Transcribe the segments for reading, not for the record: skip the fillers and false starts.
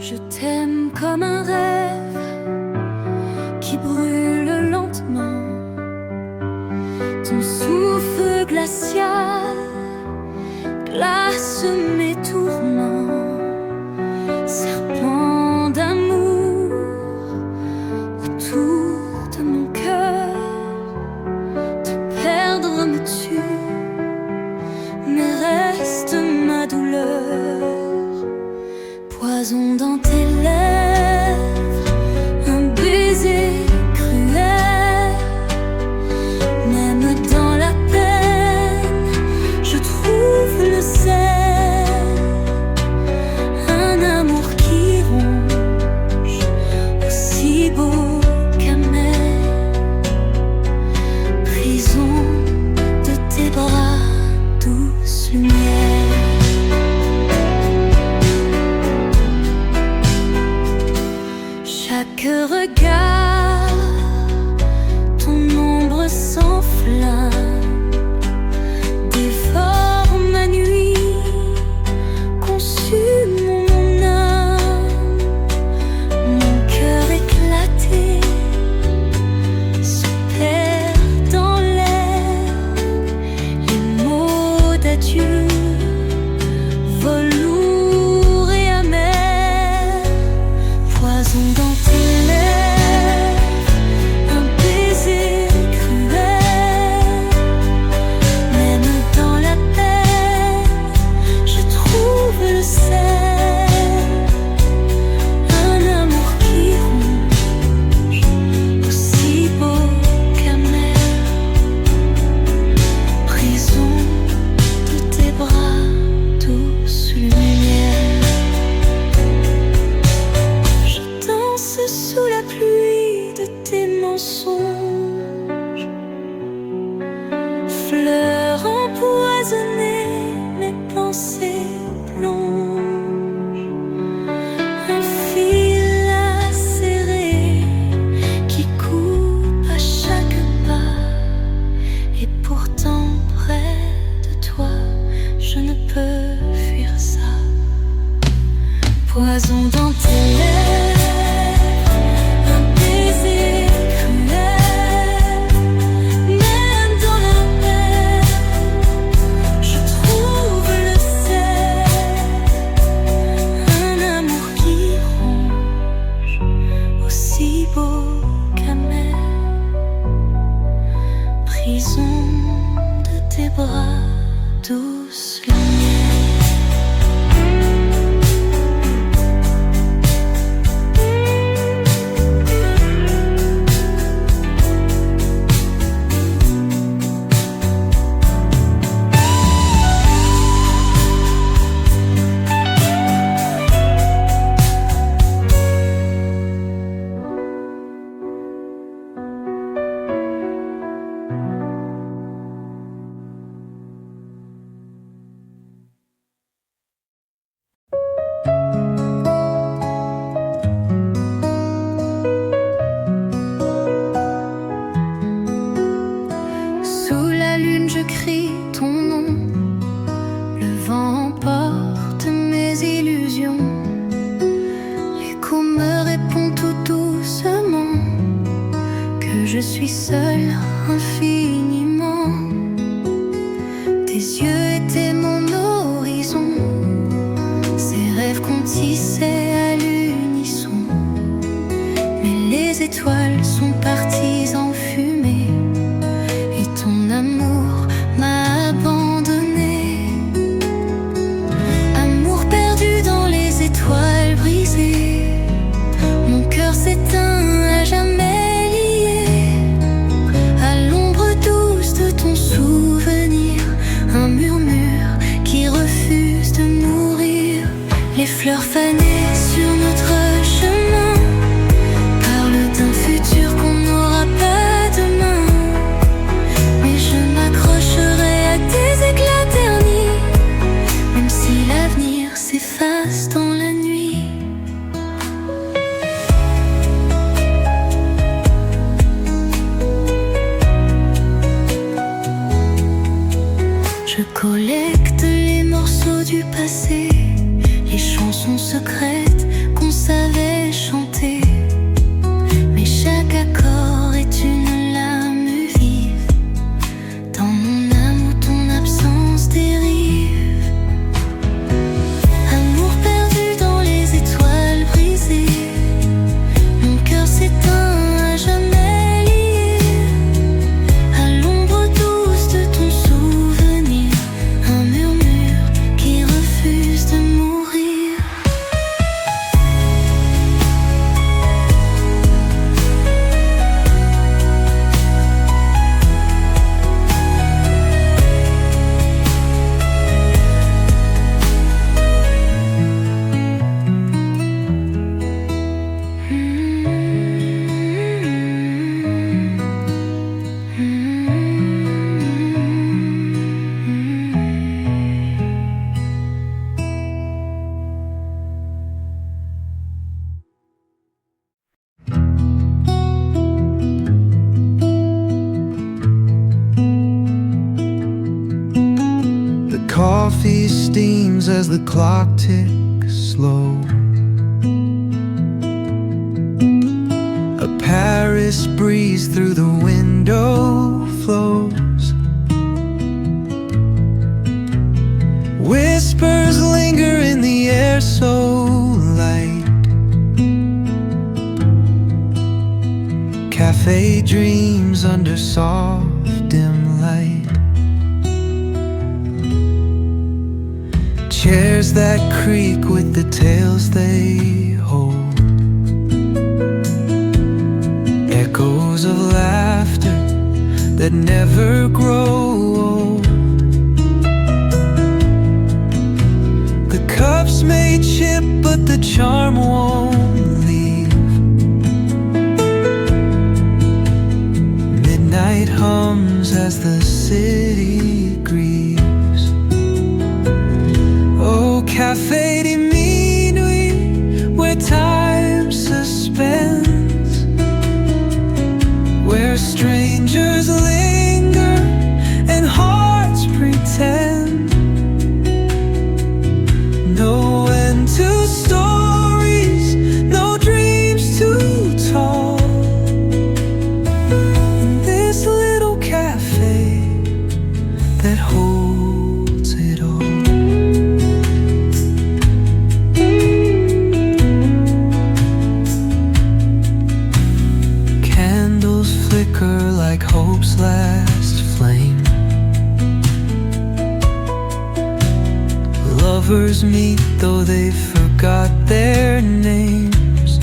Je t'aime comme un rêve qui brûle lentement. Ton souffle glacial glace mes tourments. Serpent d'amour autour de mon cœur. Te perdre me tue, mais reste ma douleur. Poison dans tes lèvres, un baiser cruel. Même dans la peine, je trouve le sel. Un amour qui ronge, aussi beau qu'amer. Prison de tes bras, douce lumière. Chaque regard, ton ombre s'enflamme, dévore ma nuit, consume mon âme. Mon cœur éclaté se perd dans l'air. Les mots d'adieu volent lourds et amers. Poison dans tes lèvres, un baiser cruel. Même dans la peine, je trouve le sel. Un amour qui ronge, aussi beau qu'amer. Prison de tes bras, douce lumière. Je danse sous la pluie de tes mensonges. Fleurs empoisonnées, mes pensées plongent. Un fil acéré qui coupe à chaque pas. Et pourtant près de toi, je ne peux fuir ça. Poison dans tes lèvres, un baiser cruel. Même dans la peine, je trouve le sel. Un amour qui ronge, aussi beau qu'amer. Prison de tes bras, douce lumière. Sous la lune, je crie ton nom. Le vent emporte mes illusions. L'écho me répond tout doucement que je suis seule infiniment. Tes yeux étaient mon horizon, ces rêves qu'on tissait à l'unisson. Mais les étoiles sont parties en fumée. Et ton amour m'a abandonné. Amour perdu dans les étoiles brisées. Mon cœur s'éteint à jamais lié à l'ombre douce de ton souvenir. Un murmure qui refuse de mourir. Les fleurs fanées sur notre chemin parlent d'un futur qu'on n'aura pas demain. Mais je m'accrocherai à tes éclats ternis, même si l'avenir s'efface dans la nuit. Je collecte les morceaux du passé, les chansons secrètes qu'on savait chanter, mais chaque accord est une lame vive. Dans mon âme où ton absence dérive. Amour perdu dans les étoiles brisées, mon cœur s'éteint à jamais lié à l'ombre douce de ton souvenir, un murmure qui refuse de mourir. The coffee steams as the clock ticks slow. A Paris breeze through the window flows. Whispers linger in the air so light. Cafe dreams under soft dim light. Chairs that creak with the tales they hold. Echoes of laughter that never grow old. The cups may chip, but the charm won't leave. Midnight hums as the city grieves. Oh, Café de Minuit, where time suspends, where strangers linger and hearts pretend. No end to stories, no dreams too tall. In this little cafe that holds it all. Candles flicker like hope's last flame. Lovers meet though they forgot their names.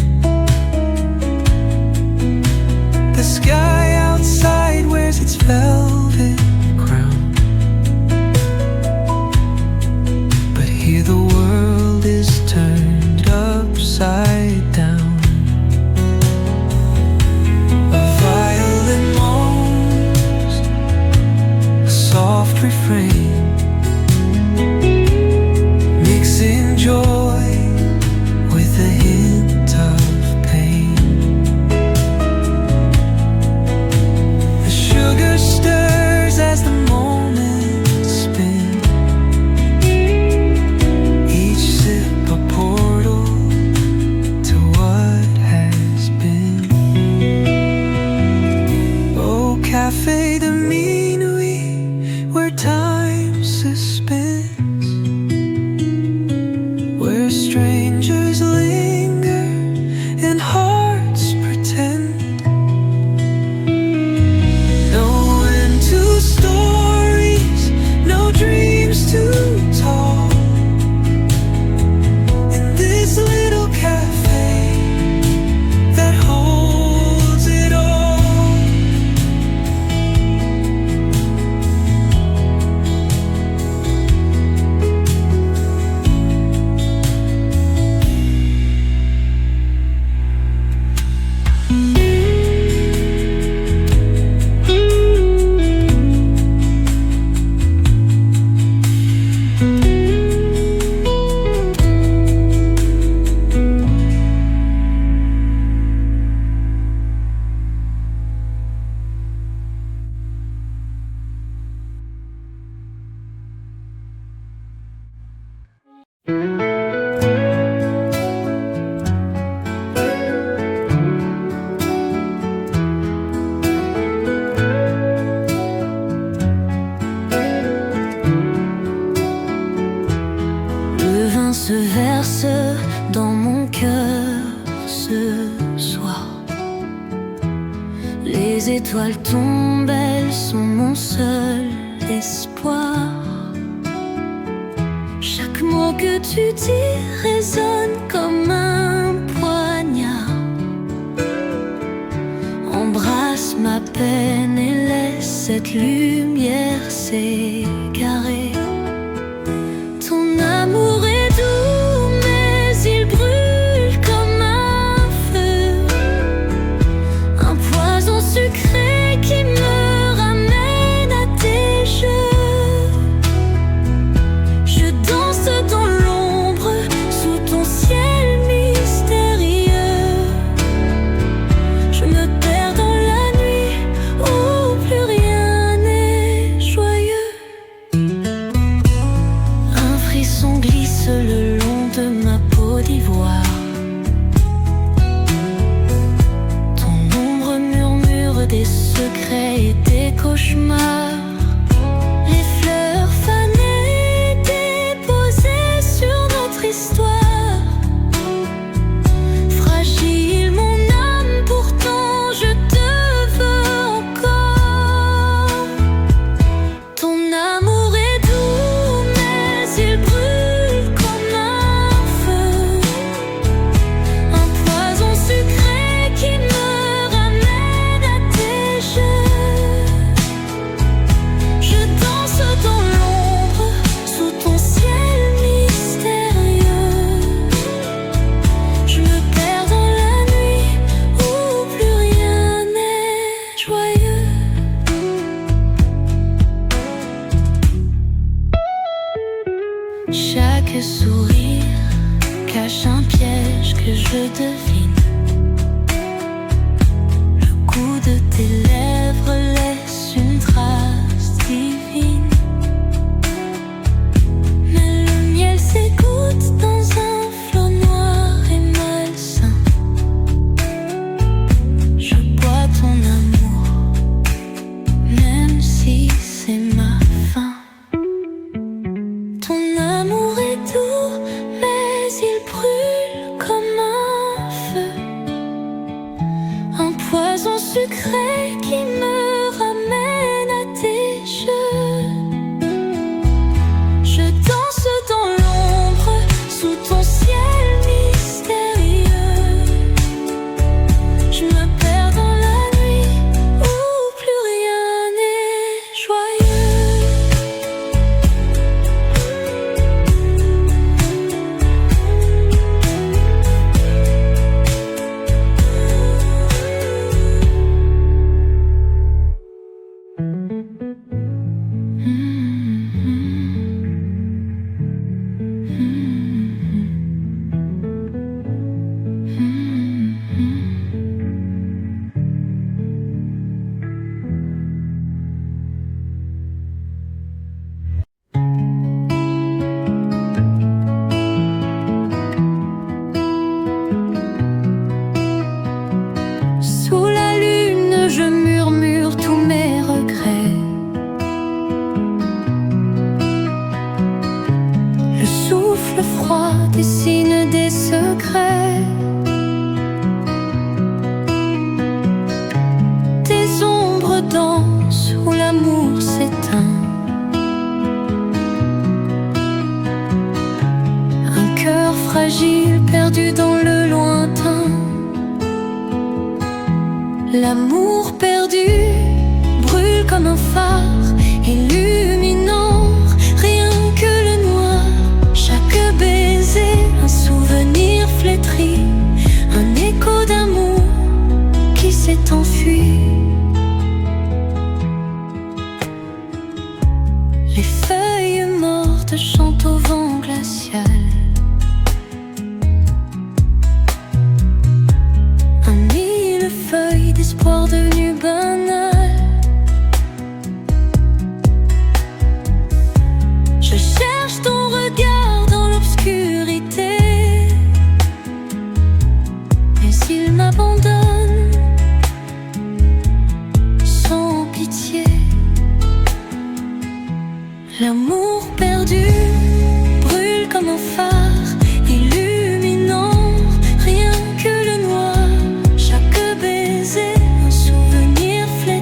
The sky outside wears its velvet crown, but here the world is turned upside down. A violin moans a soft refrain, mixing joy with a hint of pain. The sugar stirs as the moments spin, each sip a portal to what has been. Oh, Café de Minuit, where time suspends, where strangers linger and hearts pretend. No end to stories, no dreams too tall. In this little cafe that holds it all. étoiles tombent, elles sont mon seul espoir. Chaque mot que tu dis résonne comme un poignard. Embrasse ma peine et laisse cette lumière s'égarer. Ton amour est doux, mais il brûle comme un feu, un poison sucré qui me ramène à tes jeux. Je danse dans l'ombre sous ton ciel mystérieux. Je me perds dans la nuit où plus rien n'est joyeux. Un frisson glisse le long de ma peau d'ivoire. Ton ombre murmure des secrets et des cauchemars. Les fleurs fanées déposées sur notre histoire. Fragile mon âme, pourtant je te veux encore. Ton amour est doux, mais il brûle comme un feu, un poison sucré qui me ramène à tes jeux. Je danse dans l'ombre sous ton ciel mystérieux. Je me perds dans la nuit où plus rien n'est joyeux. Chaque sourire cache un piège que je devine. Le goût de tes lèvres laisse une trace divine. Mais le miel s'égoutte dans un flot noir et malsain. Je bois ton amour, même si c'est ma fin. Ton amour est doux, mais il brûle comme un feu, un poison sucré qui me ramène à tes jeux. Je danse dans l'ombre sous ton ciel mystérieux. Je me perds dans la nuit où plus rien n'est joyeux. Sous la lune, je murmure tous mes regrets. Le souffle froid dessine des secrets. Des ombres dansent où l'amour s'éteint. Un cœur fragile perdu dans le lointain. L'amour perdu brûle comme un phare, illuminant rien que le noir. Chaque baiser, un souvenir flétri, un écho d'amour qui s'est enfui. Les feuilles mortes chantent au vent glacial. Feuilles d'espoir devenues banales. Je cherche ton regard dans l'obscurité, mais il m'abandonne sans pitié. L'amour perdu brûle comme un phare, illuminant rien que le noir. Chaque baiser, un souvenir flétri.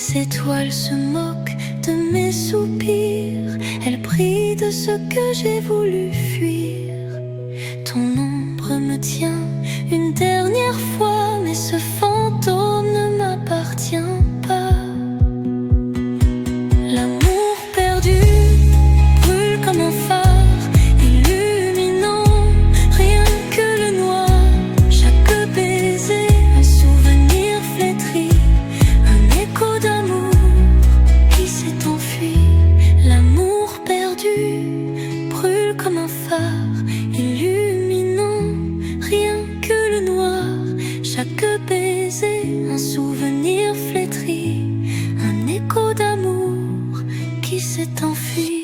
Les étoiles se moquent de mes soupirs, elles prient de ce que j'ai voulu fuir. Ton ombre me tient une dernière fois, mais ce fantôme ne m'appartient pas. L'amour perdu brûle comme un phare, illuminant rien que le noir. Chaque baiser, un souvenir flétri, un écho d'amour qui s'est enfui. L'amour perdu brûle comme un phare, illuminant rien que le noir. Chaque baiser, un souvenir flétri, un écho d'amour qui s'est enfui.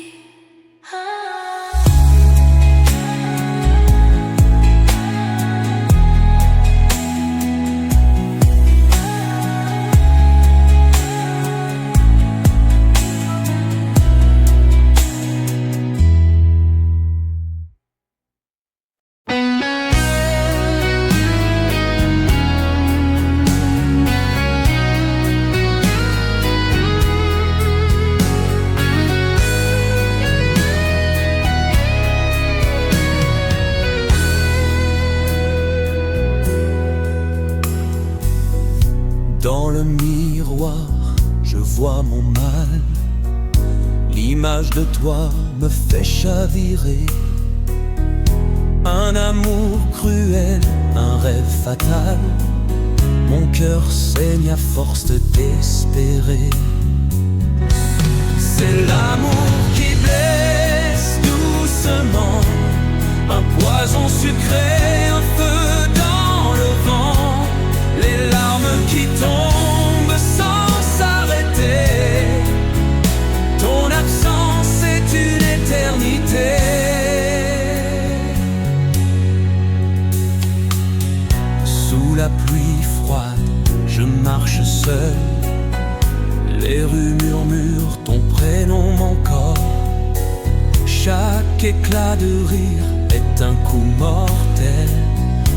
Dans le miroir, je vois mon mal. L'image de toi me fait chavirer. Un amour cruel, un rêve fatal. Mon cœur saigne à force d'espérer. C'est l'amour qui blesse doucement, un poison sucré, un feu dans le vent. Les larmes qui tombent sans s'arrêter. Ton absence est une éternité. Sous la pluie froide, je marche seul. Les rues murmurent ton prénom encore. Chaque éclat de rire est un coup mortel.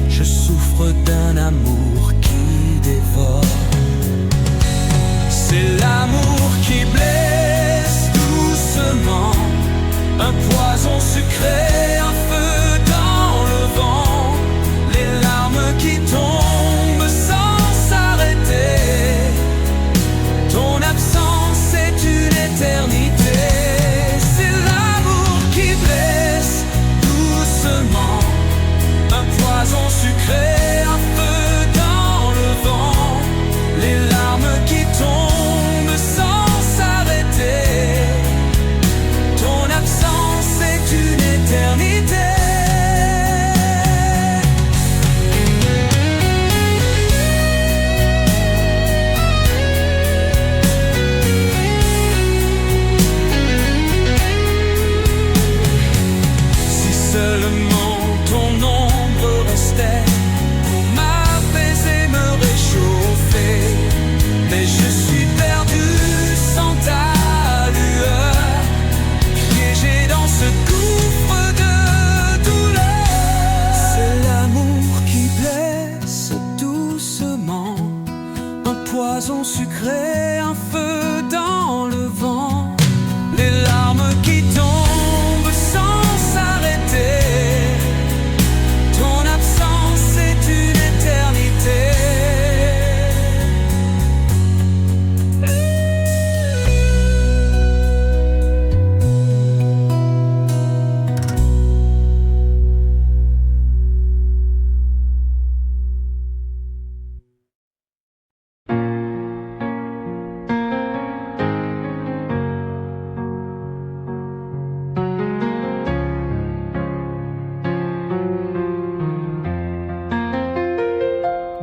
Je souffre d'un amour qui dévore. C'est l'amour qui blesse doucement, un poison sucré, un feu dans le vent. Les larmes qui tombent sans s'arrêter. Ton absence est une éternité. C'est l'amour qui blesse doucement, un poison sucré, un feu dans le vent. Les larmes qui tombent sans s'arrêter. Ton absence est une éternité. Si seulement ton ombre restait pour m'apaiser, me réchauffer. Mais je suis perdu sans ta lueur, piégé dans ce gouffre de douleur. C'est l'amour qui blesse doucement, un poison sucré, un feu dans le vent. Les larmes qui tombent sans s'arrêter. Ton absence est une éternité.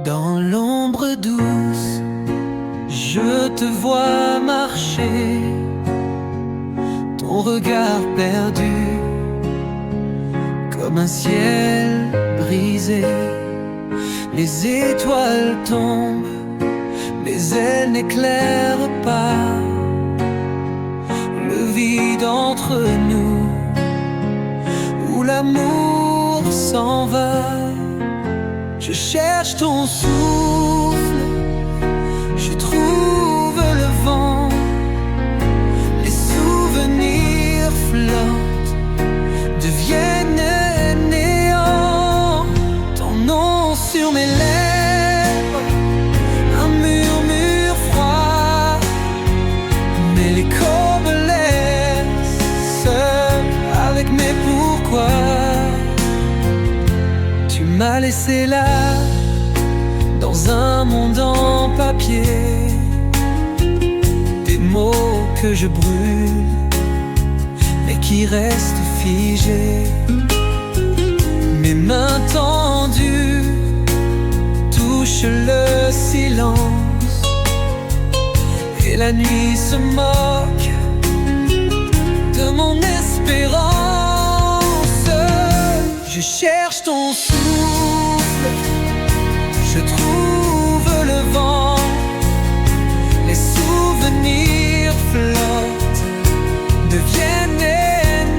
Dans l'ombre douce, je te vois marcher, ton regard perdu, comme un ciel brisé. Les étoiles tombent, mais elles n'éclairent pas le vide entre nous, où l'amour s'en va. Je cherche ton souffle, je trouve le vent. lèvres un murmure froid, mais l'écho me laisse seul avec mes pourquoi. Tu m'as laissé là, dans un monde en papier, des mots que je brûle, mais qui restent figés. Mes mains tendues touchent le silence, et la nuit se moque de mon espérance. Je cherche ton souffle, je trouve le vent, les souvenirs flottent, deviennent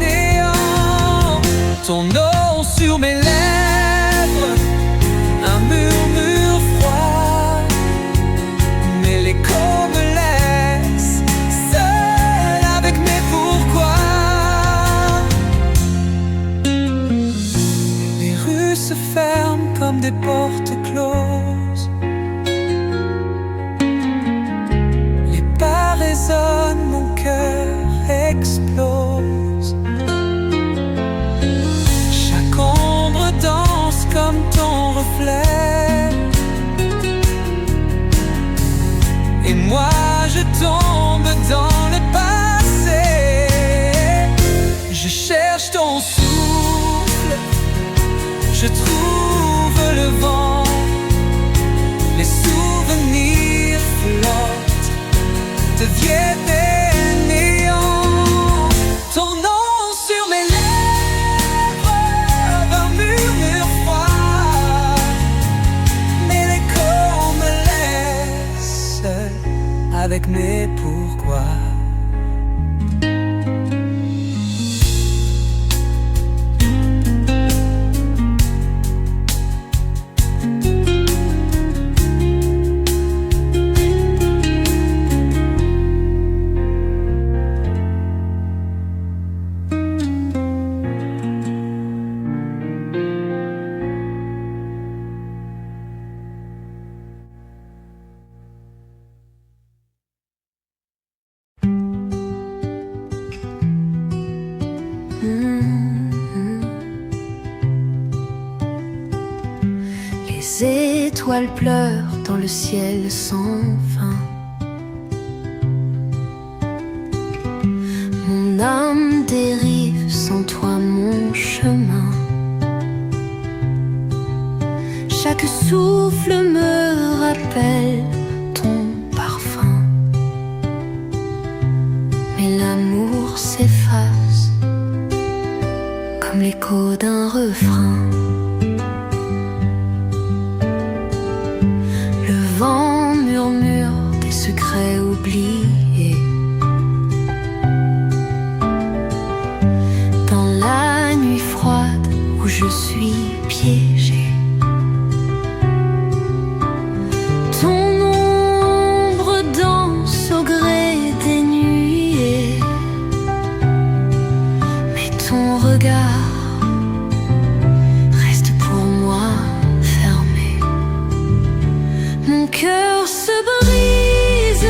néant. Ton nom sur mes lèvres, un murmure froid, mais l'écho me laisse seul avec mes pourquoi. Les rues se ferment comme des portes closes, les pas résonnent, mon cœur explose. Chaque ombre danse comme ton reflet, et moi je tombe dans le passé. Je cherche ton souffle, je trouve le vent, les souvenirs flottent, deviennent néant. Ton nom sur mes lèvres, un murmure froid, mais l'écho me laisse seul avec mes pourquoi. Les étoiles pleurent dans le ciel sans fin. Mon âme dérive sans toi mon chemin. Chaque souffle me rappelle ton parfum, mais l'amour s'efface comme l'écho d'un refrain. Le vent murmure des secrets oubliés. Dans la nuit froide où je suis piégée, ton ombre danse au gré des nuées, mais ton regard reste pour moi fermé. Mon cœur se brise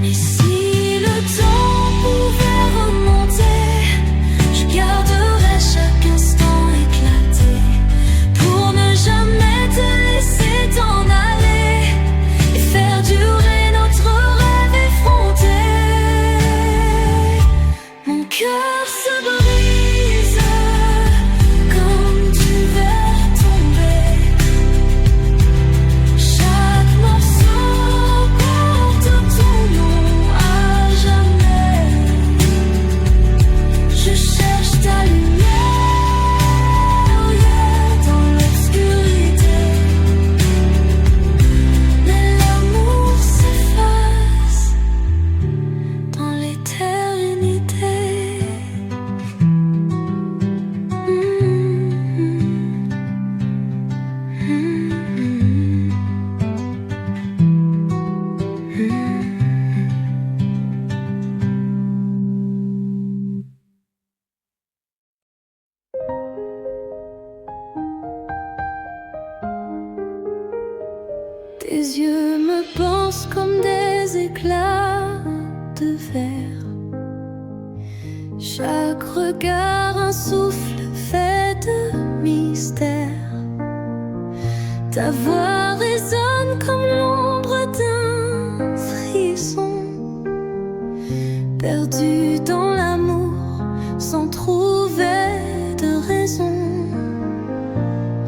Mais si le temps pouvait remonter, je garderais chaque instant éclaté pour ne jamais te laisser t'en aller et faire durer notre rêve effronté. Mon cœur se brise comme du verre tombé. Chaque morceau porte ton nom à jamais. Je cherche ta lumière dans l'obscurité, mais l'amour s'efface dans l'éternité. Tes yeux me pensent comme des éclats de verre. Chaque regard un souffle fait de mystère. Ta voix résonne comme l'ombre d'un frisson, perdu dans l'amour sans trouver de raison.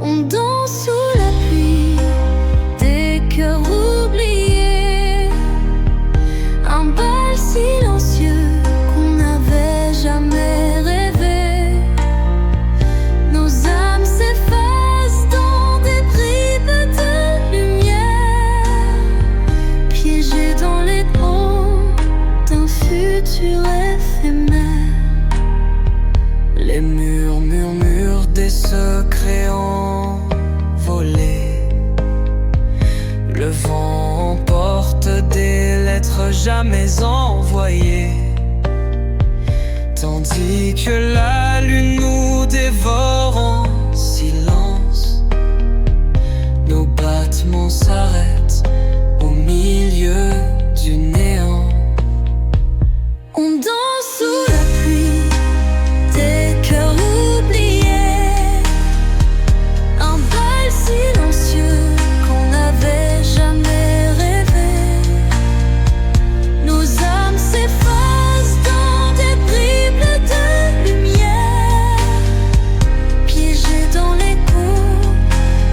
On danse sous la pluie, des cœurs oubliés, un bal silencieux qu'on n'avait jamais rêvé. Nos âmes s'effacent dans des bribes de lumière, piégées dans les eaux d'un futur éphémère. Les murs murmurent des secrets envolés. Le vent emporte des lettres jamais envoyées, tandis que la lune nous dévore en silence. Nos battements s'arrêtent au milieu du néant. On danse sous la pluie, des cœurs oubliés, un bal silencieux qu'on n'avait jamais rêvé. Nos âmes s'effacent dans des bribes de lumière, piégées dans l'écho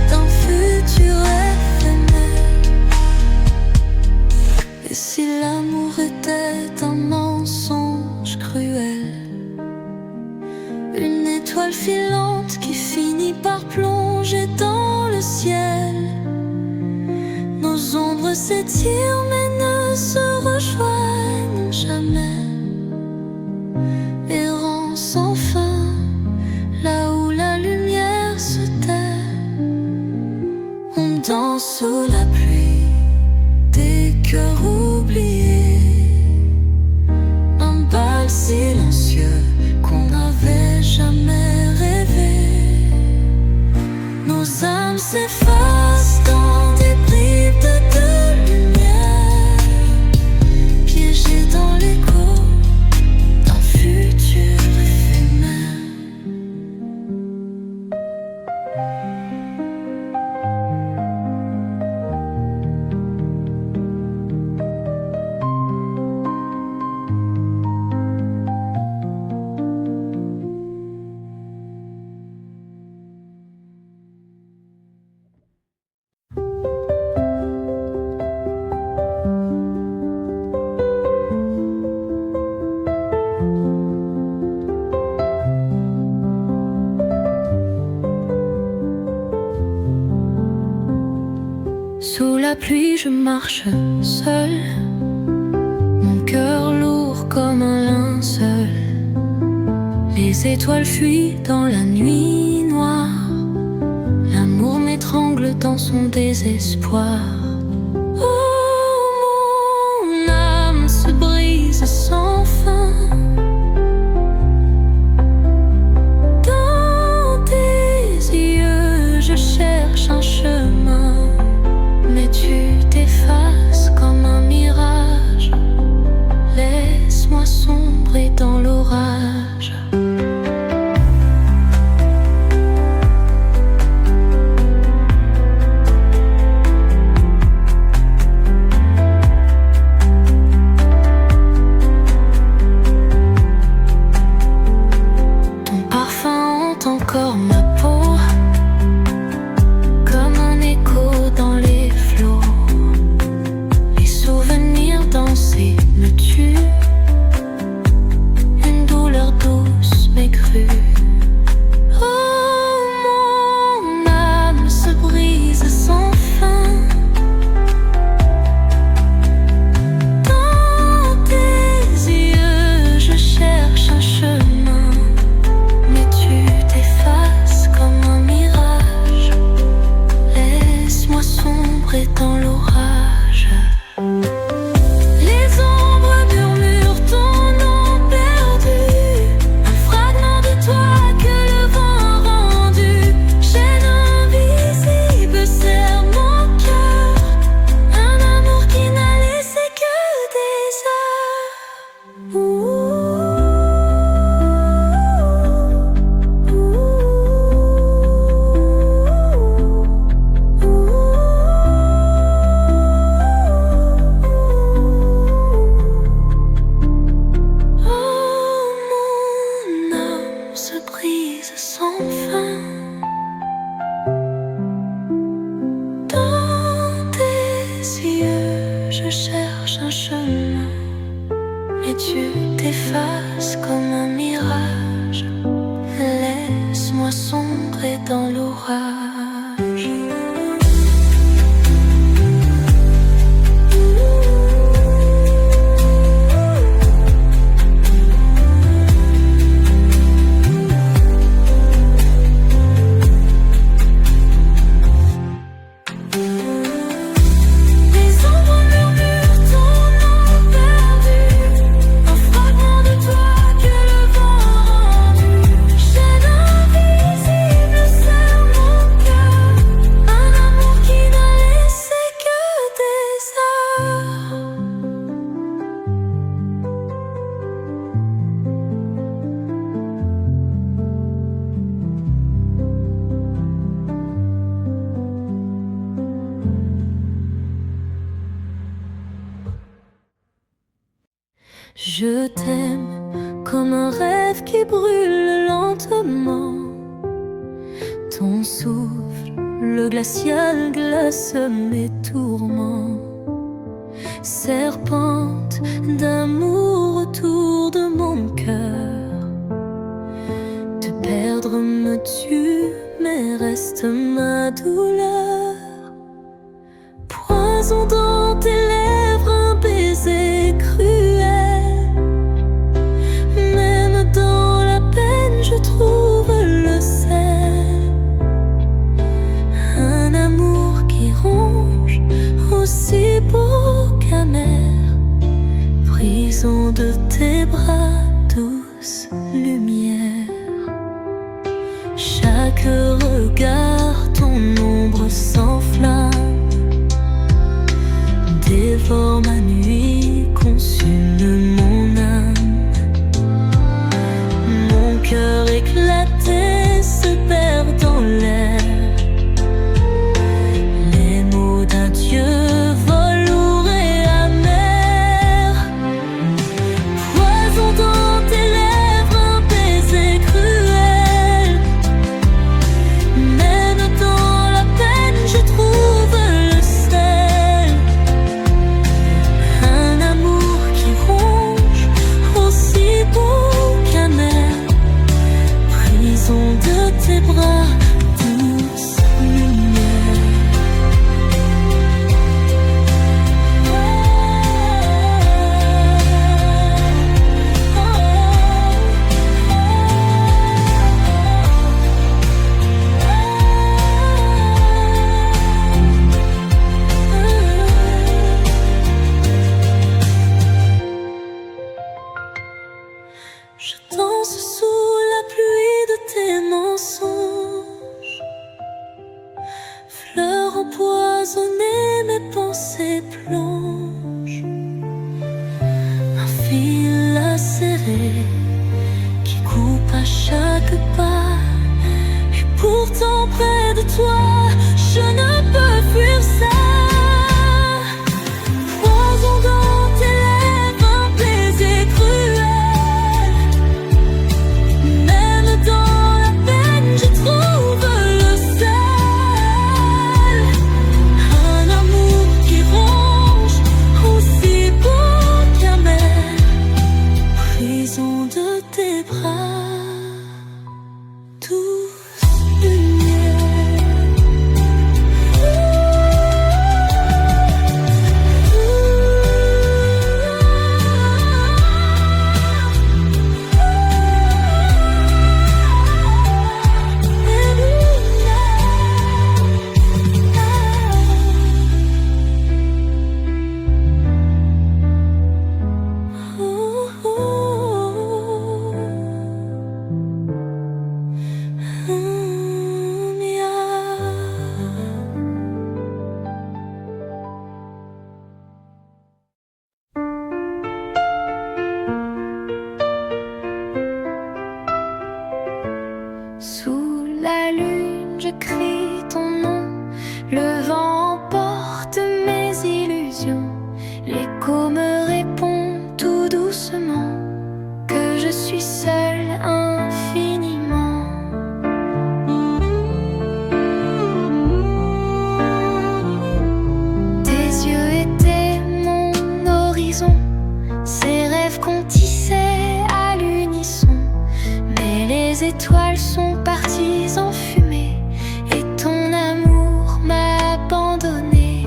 d'un futur éphémère. Et si l'amour était un mensonge cruel, une étoile filante qui finit par plonger dans le ciel, nos ombres s'étirent mais ne se rejoignent jamais, errant sans fin là où la lumière se tait. On danse sous la pluie, des cœurs oubliés, un bal silencieux qu'on n'avait jamais rêvé. Nos âmes s'effacent dans des bribes de lumière, piégées dans l'écho d'un futur éphémère. Sous la pluie je marche seul, mon cœur lourd comme un linceul. Les étoiles fuient dans la nuit noire, l'amour m'étrangle dans son désespoir. Oh, mon âme se brise sans fin. Dans tes yeux je cherche un chemin, mais tu t'effaces. je cherche un chemin, et tu t'effaces comme un mirage. Laisse-moi sombrer dans l'orage. Je t'aime comme un rêve qui brûle lentement. Ton souffle, le glacial glace mes tourments. Serpente d'amour autour de mon cœur. Te perdre me tue, mais reste ma douleur. Poison dans tes lèvres, un baiser cruel. Je trouve le sel, un amour qui ronge, aussi beau qu'amer. Prison de tes bras, douce lumière. Chaque regard, ton ombre s'enflamme, dévore ma nuit, consume mon âme. Cœur éclaté se perd dans l'air. Les mots d'adieu volent lourds et amers. Poison dans tes lèvres, un baiser cruel. Même dans la peine, je trouve le sel. Un amour qui ronge, aussi beau qu'amer. De tes bras, douce lumière. Je danse sous la pluie de tes mensonges. Fleurs empoisonnées, mes pensées plongent. Un fil lacéré qui coupe à chaque pas. Et pourtant près de toi, je ne peux fuir ça. Poison dans tes lèvres, un baiser cruel. De tes bras, douce lumière. étoiles sont parties en fumée et ton amour m'a abandonné.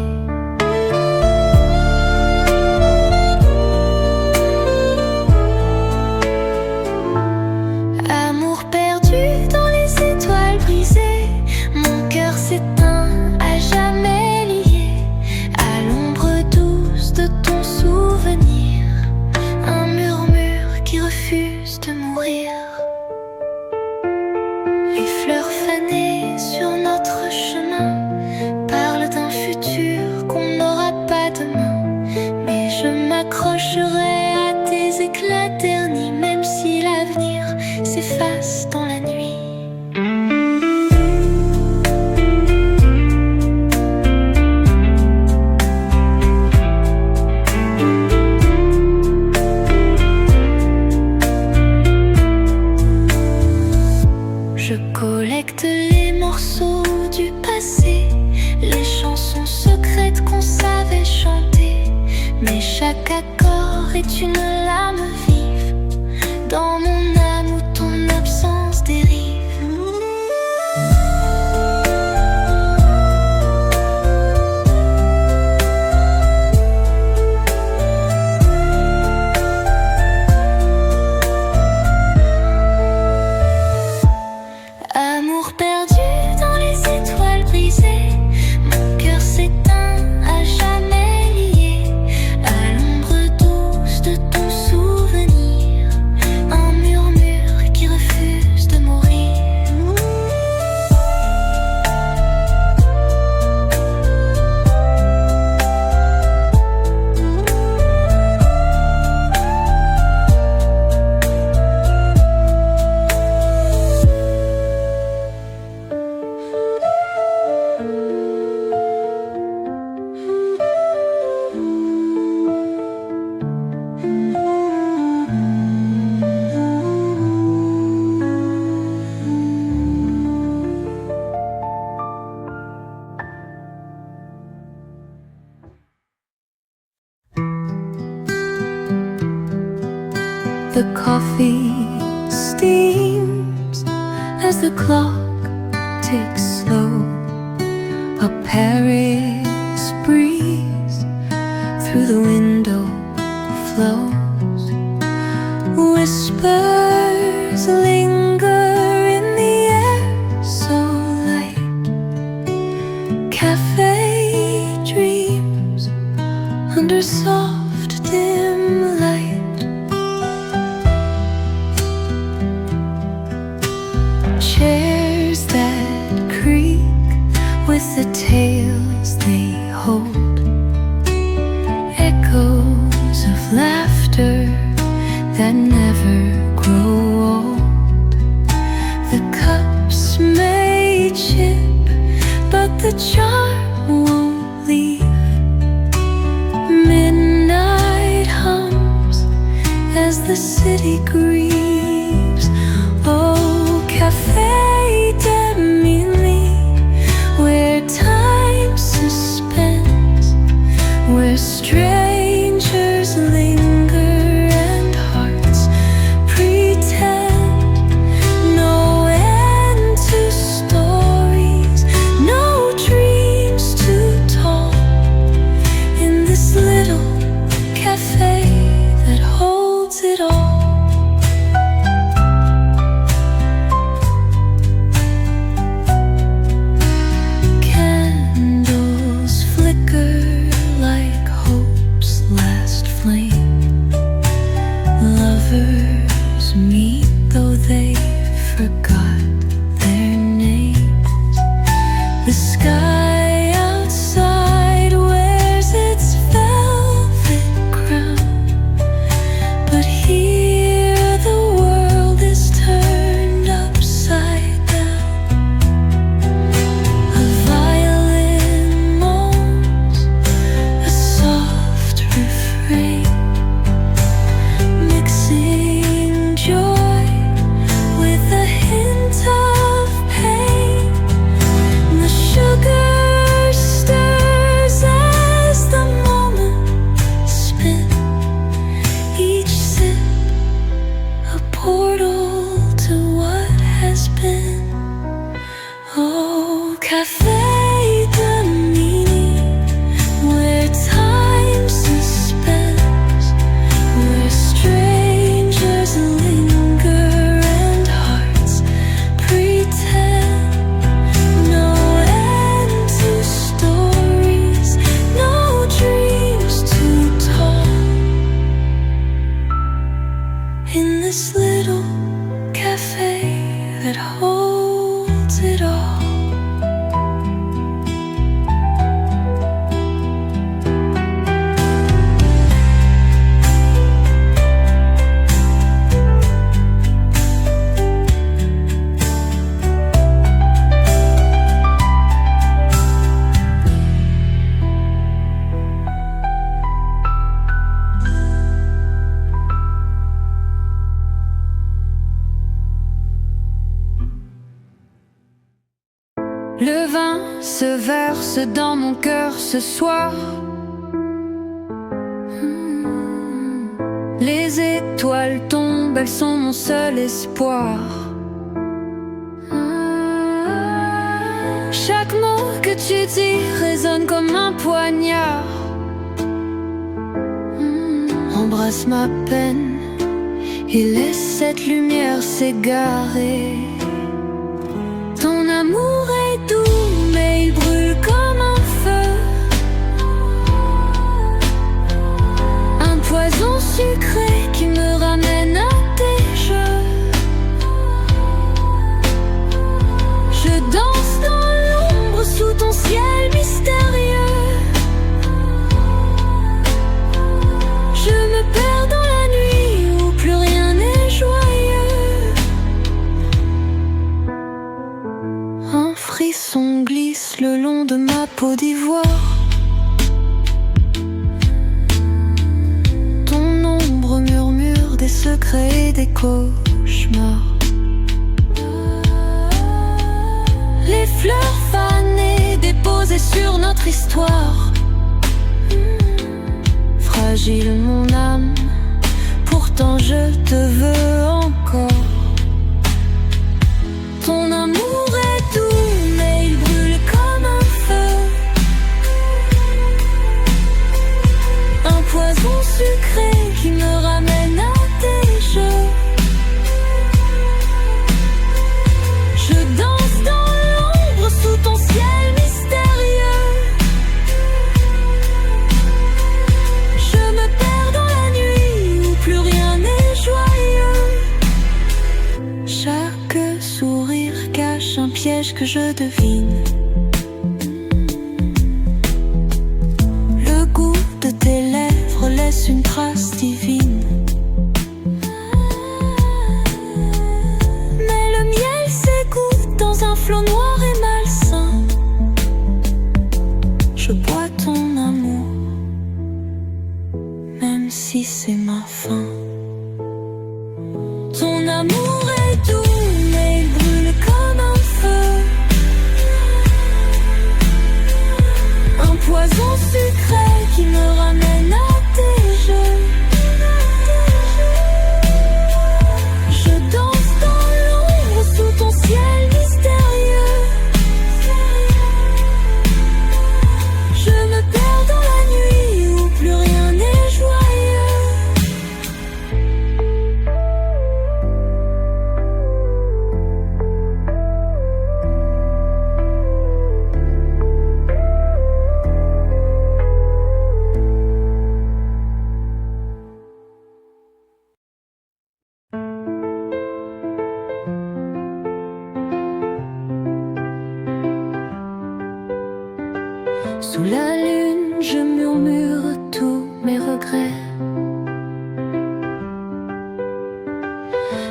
Amour perdu dans les étoiles brisées, mon cœur s'éteint à jamais lié à l'ombre douce de ton souvenir, un murmure qui refuse de mourir. Les fleurs fanées sur notre chemin parlent d'un futur qu'on n'aura pas demain, mais je m'accrocherai à tes éclats ternis, même si l'avenir s'efface dans la nuit. Je collecte les morceaux du passé, les chansons secrètes qu'on savait chanter, mais chaque accord est une larme vive dans mon âme où ton absence dérive. Amour perdu dans les étoiles brisées, mon cœur s'éteint à jamais lié à l'ombre douce de ton souvenir, un murmure qui refuse de mourir. The coffee steams as the clock ticks slow. A Paris breeze through the window flows. Whispers linger in the air so light. Cafe dreams under soft dim light. Chairs that creak with the tales they hold, echoes of laughter that never grow old. The cups may chip, but the charm won't leave. Midnight hums as the city grieves. Oh, Café de Minuit, where time suspends, where strangers linger and hearts pretend. No end to stories, no dreams too tall, in this little cafe that holds it all. Candles flicker like hope this little cafe that holds it all. Le vin se verse dans mon cœur ce soir. Les étoiles tombent, elles sont mon seul espoir. Chaque mot que tu dis résonne comme un poignard. Embrasse ma peine et laisse cette lumière s'égarer. Ton amour est doux, mais il brûle comme un feu. Un poison sucré qui me ramène à tes jeux. Je danse dans l'ombre sous ton ciel mystérieux. Je me perds dans la nuit où plus rien n'est joyeux. Un frisson glisse le long de ma peau d'ivoire. Ton ombre murmure des secrets et des cauchemars. Les fleurs fanées déposées sur notre histoire. Fragile mon âme, pourtant je te veux encore. Ton amour est doux, mais il brûle comme un feu. Un poison sucré qui me ramène à tes jeux. Je danse dans l'ombre sous ton ciel mystérieux. Je me perds dans la nuit où plus rien n'est joyeux. Chaque sourire cache un piège que je devine. Le goût de tes lèvres laisse une trace divine. Mais le miel s'égoutte dans un flot noir et malsain. Je bois ton amour, même si c'est ma fin. Ton amour est doux, mais il brûle comme un feu. Un poison sucré qui me ramène à tes jeux. Je danse dans l'ombre sous ton ciel mystérieux. Je me perds dans la nuit où plus rien n'est joyeux. Sous la lune, je murmure tous mes regrets.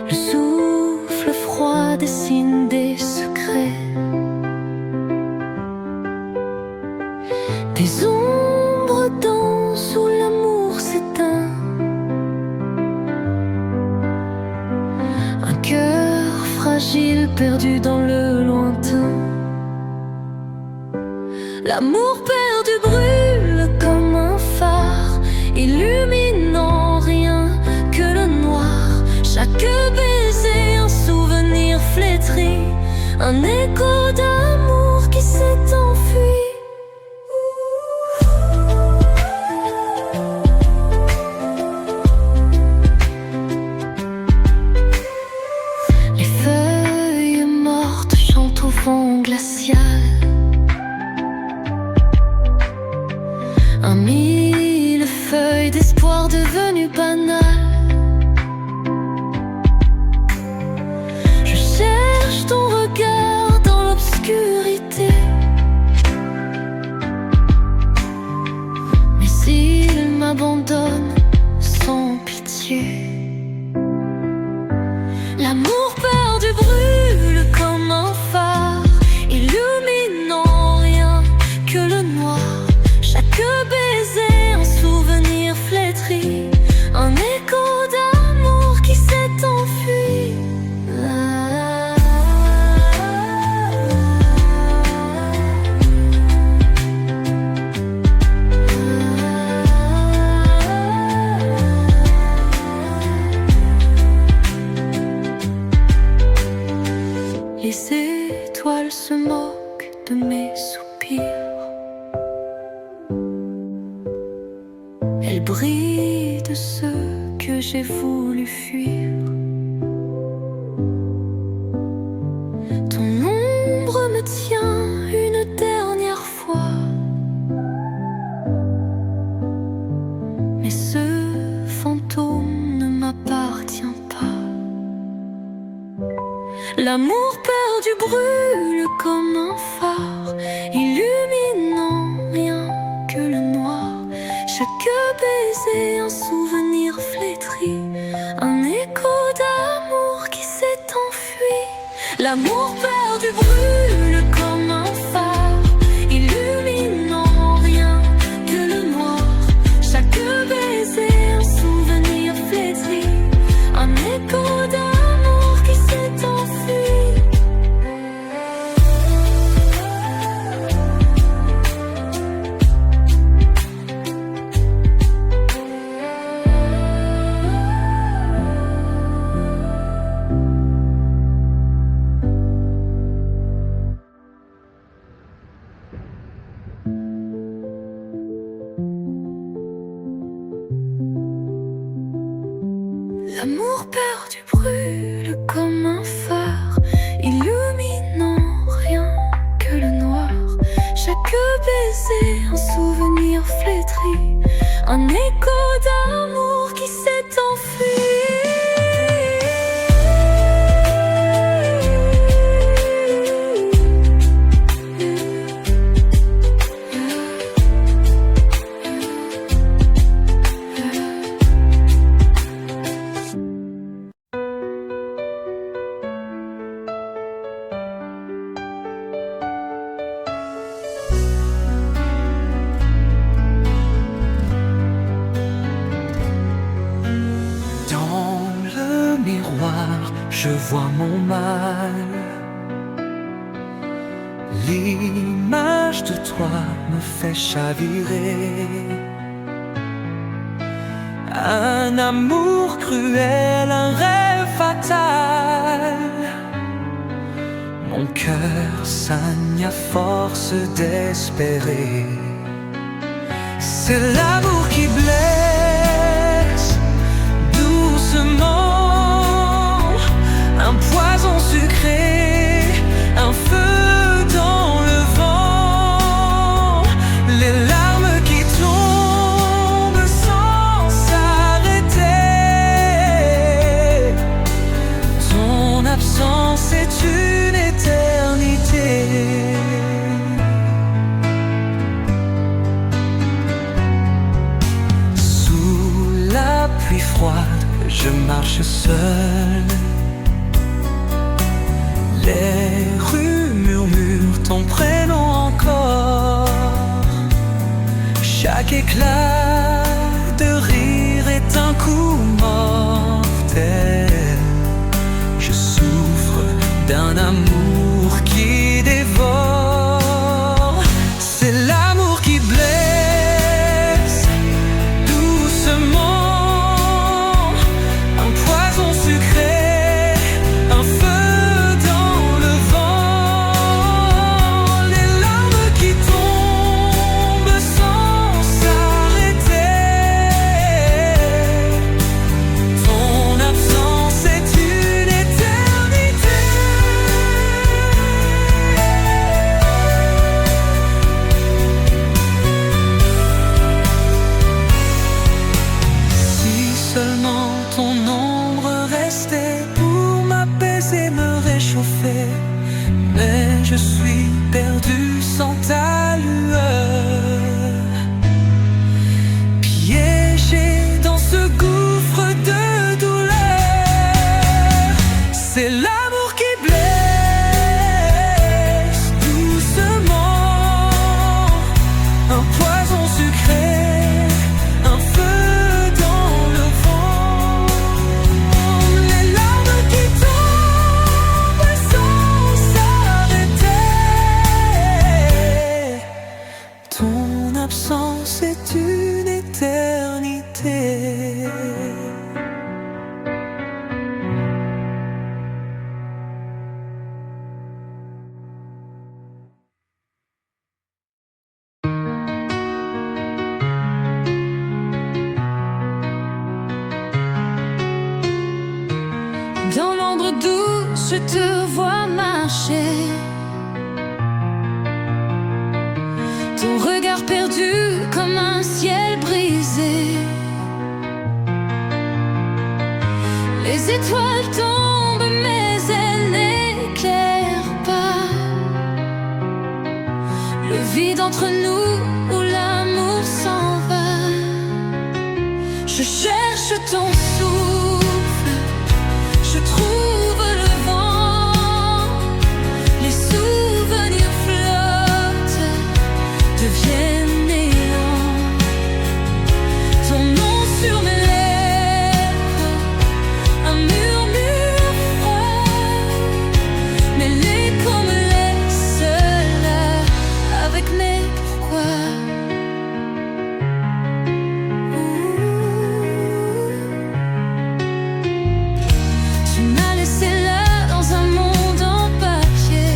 Le souffle froid dessine des secrets. Des ombres dansent où l'amour s'éteint. Un cœur fragile perdu dans le lointain. L'amour perdu brûle comme un phare, illuminant rien que le noir. Chaque baiser, un souvenir flétri, un écho d'amour qui s'est enfui. Les feuilles mortes chantent au vent glacial. Un millefeuille d'espoir devenu banal. l'abri de ceux que j'ai voulu fuir. Ton ombre me tient une dernière fois, mais ce fantôme ne m'appartient pas. L'amour perdu brûle comme un phare, illuminant rien que le noir. Chaque baiser, un souvenir flétri, un écho d'amour qui s'est enfui. L'amour perdu brûle comme un phare, illuminant rien que le noir. Chaque baiser, un souvenir flétri, un écho d'amour qui s'est enfui. L'amour perdu brûle comme un phare, illuminant rien que le noir. Chaque baiser, un souvenir flétri, un écho d'amour qui s'est enfui. Je vois mon mal. L'image de toi me fait chavirer. Un amour cruel, un rêve fatal. Mon cœur saigne à force d'espérer. C'est l'amour qui blesse doucement. Un poison sucré, un feu dans le vent, les larmes qui tombent sans s'arrêter. Ton absence est une éternité. Sous la pluie froide, je marche seul. Les rues murmurent ton prénom encore. Chaque éclat de rire est un coup mortel. Je souffre d'un amour qui dévore. C'est l'amour qui blesse doucement. Un poison sucré, un feu mais je suis perdu sans ta lueur, piégé dans ce gouffre de douleur. C'est l'amour qui blesse doucement, un poison sucré, un feu dans le vent, les larmes qui tombent sans s'arrêter. Ton absence est une éternité. je te vois marcher, ton regard perdu comme un ciel brisé. Les étoiles tombent mais elles n'éclairent pas le vide entre nous où l'amour s'en va. Je cherche ton souffle, je trouve le vent, les souvenirs flottent, deviennent néant. Ton nom sur mes lèvres, un murmure froid, mêlé comme laisse là avec mes pourquoi. Tu m'as laissé là dans un monde en papier,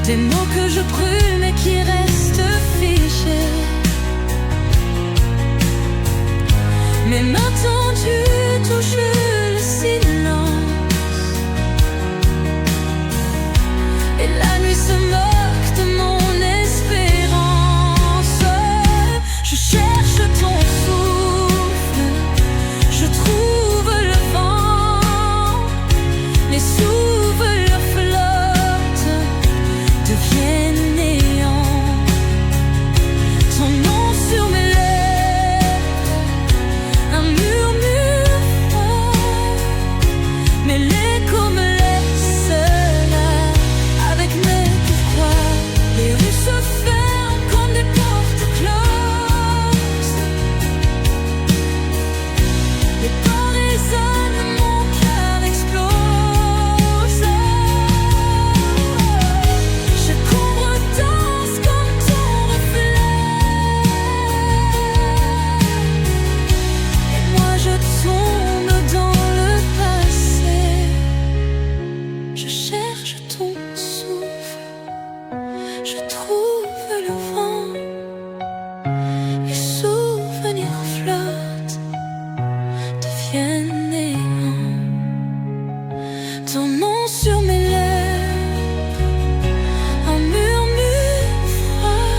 des mots que je brûle mais qui restent fichés. Mes mains tendues touchent le silence, et la nuit se moque de mon espérance. Je cherche ton souffle, je trouve le vent, les souvenirs flottent, deviennent néant. Ton nom sur mes lèvres, un murmure froid, mêlé comme laisse là avec mes pourquoi. Les rues se ferment comme des portes closes, les pas résonnent, mon cœur explose. Chaque ombre danse comme ton reflet, et moi je tombe dans le passé. Je cherche ton souffle, je trouve le vent, les souvenirs flottent, deviennent néant. Ton nom sur mes lèvres, un murmure froid,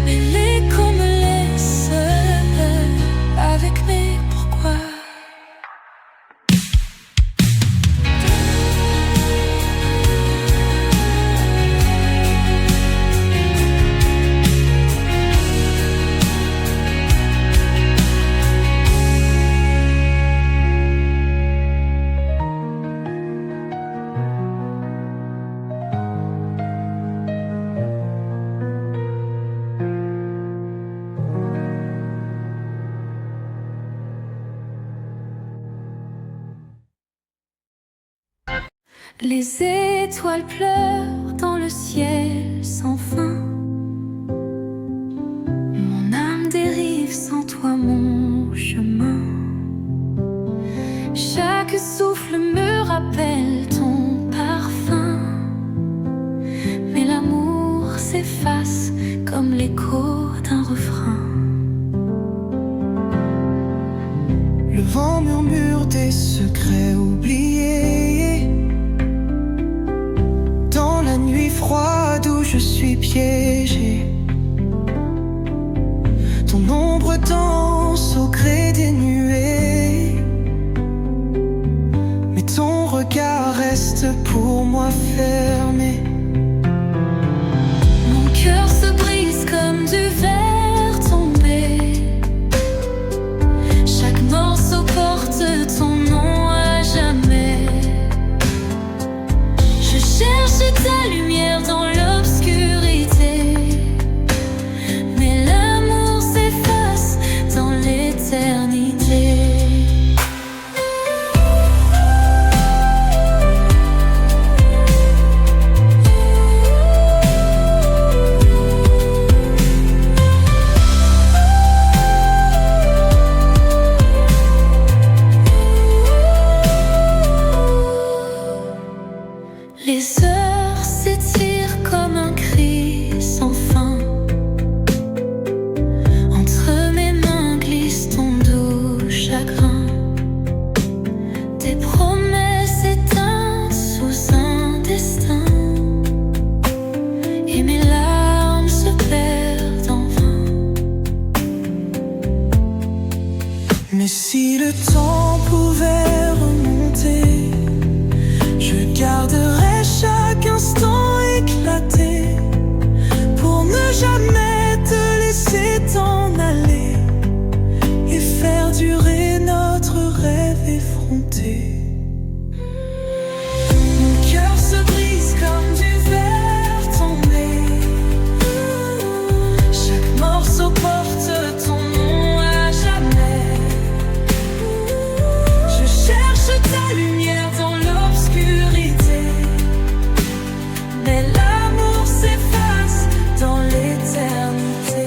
mêlé comme laisse avec mes pourquoi. Les étoiles pleurent dans le ciel sans fin. Mon âme dérive sans toi mon chemin. Chaque souffle me rappelle ton parfum, mais l'amour s'efface comme l'écho d'un refrain. Le vent murmure des secrets oubliés dans la nuit froide où je suis piégé. Ton ombre danse au gré des nuées, mais ton regard reste pour moi fermé. Mon cœur se brise comme du verre tombé, chaque morceau porte ton nom à jamais. Je cherche ta lumière dans l'obscurité, mais l'amour s'efface dans l'éternité. le temps pouvait remonter, je garderai chaque instant éclaté pour ne jamais te laisser t'en aller et faire durer notre rêve effronté. Mon cœur se brise comme du verre tombé, chaque morceau porte ton nom à jamais. Je cherche ta lumière dans l'obscurité, mais l'amour s'efface dans l'éternité.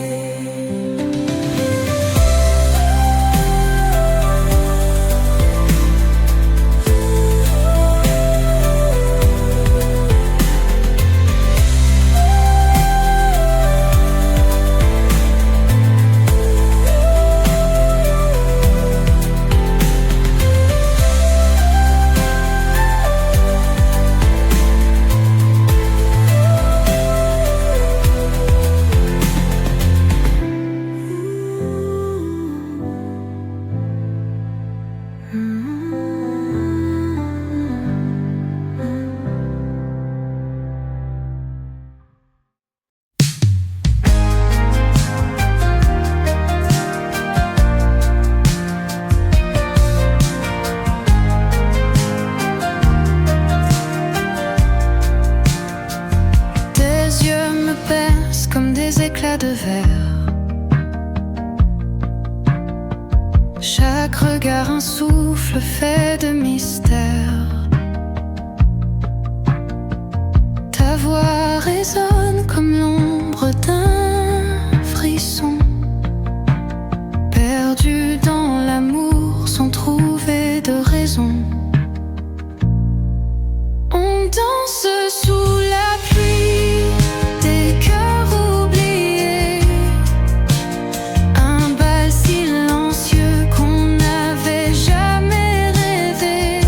Comme des éclats de verre, chaque regard un souffle fait de mystère. Ta voix résonne comme l'ombre d'un frisson, perdu dans l'amour sans trouver de raison. On danse sous la pluie, des cœurs oubliés, un bal silencieux qu'on n'avait jamais rêvé.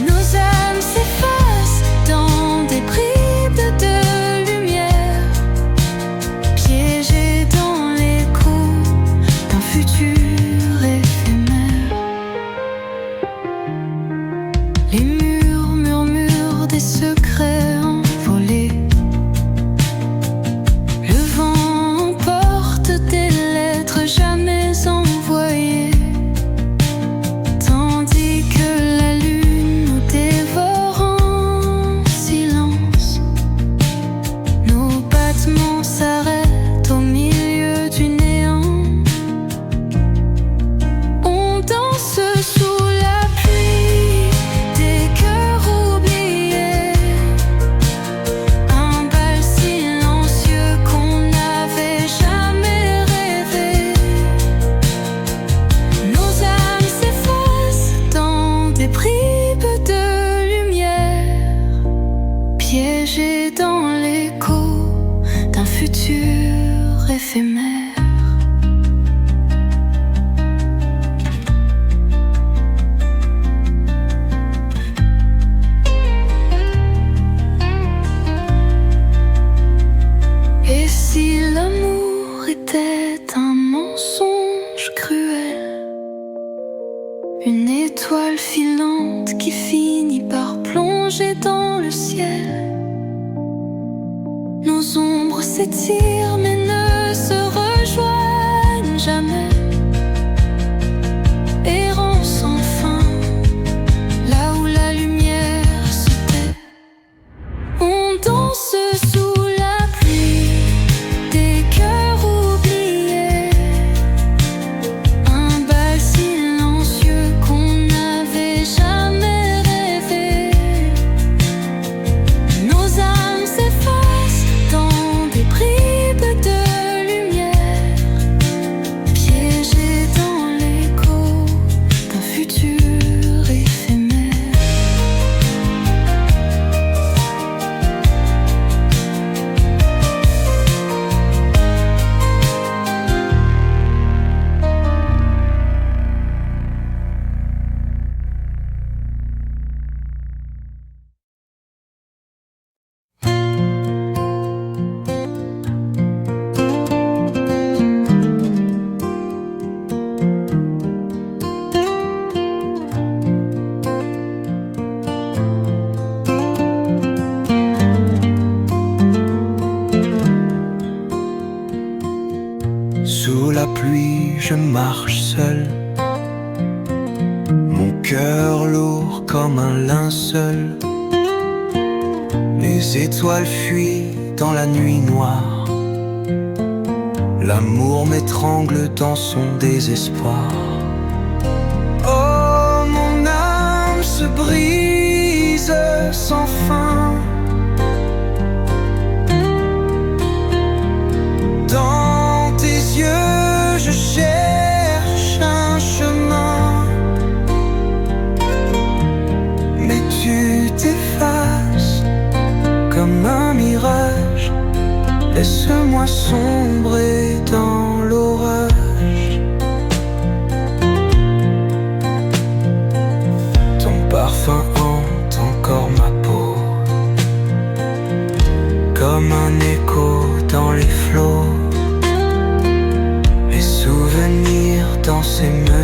Nos âmes s'effacent dans des bribes de lumière, piégées dans l'écho d'un futur éphémère. Les murs murmurent des secrets envolés, le vent emporte des lettres jamais envoyées, tandis que la lune nous dévore en silence. Nos battements s'arrêtent au milieu du néant. On danse sous la pluie, des cœurs oubliés, un bal silencieux qu'on n'avait jamais rêvé. Nos âmes s'effacent dans des bribes de lumière, piégées dans l'écho d'un futur éphémère. Et si l'amour était un mensonge cruel, une étoile filante qui finit par plonger dans le ciel, nos ombres s'étirent mais ne se rejoignent jamais, errant sans fin, là où la lumière se tait. On danse sous la pluie, des cœurs oubliés, un bal silencieux qu'on n'avait jamais rêvé. Nos âmes s'effacent dans des bribes de Sous la pluie, je marche seul, mon cœur lourd comme un linceul. Les étoiles fuient dans la nuit noire, l'amour m'étrangle dans son désespoir. Oh, mon âme se brise sans fin. Dans tes yeux, je cherche un chemin, mais tu t'effaces comme un mirage. Laisse-moi sombrer dans l'orage. Ton parfum hante encore ma peau, comme un écho dans les flots. Mes souvenirs dans ses mains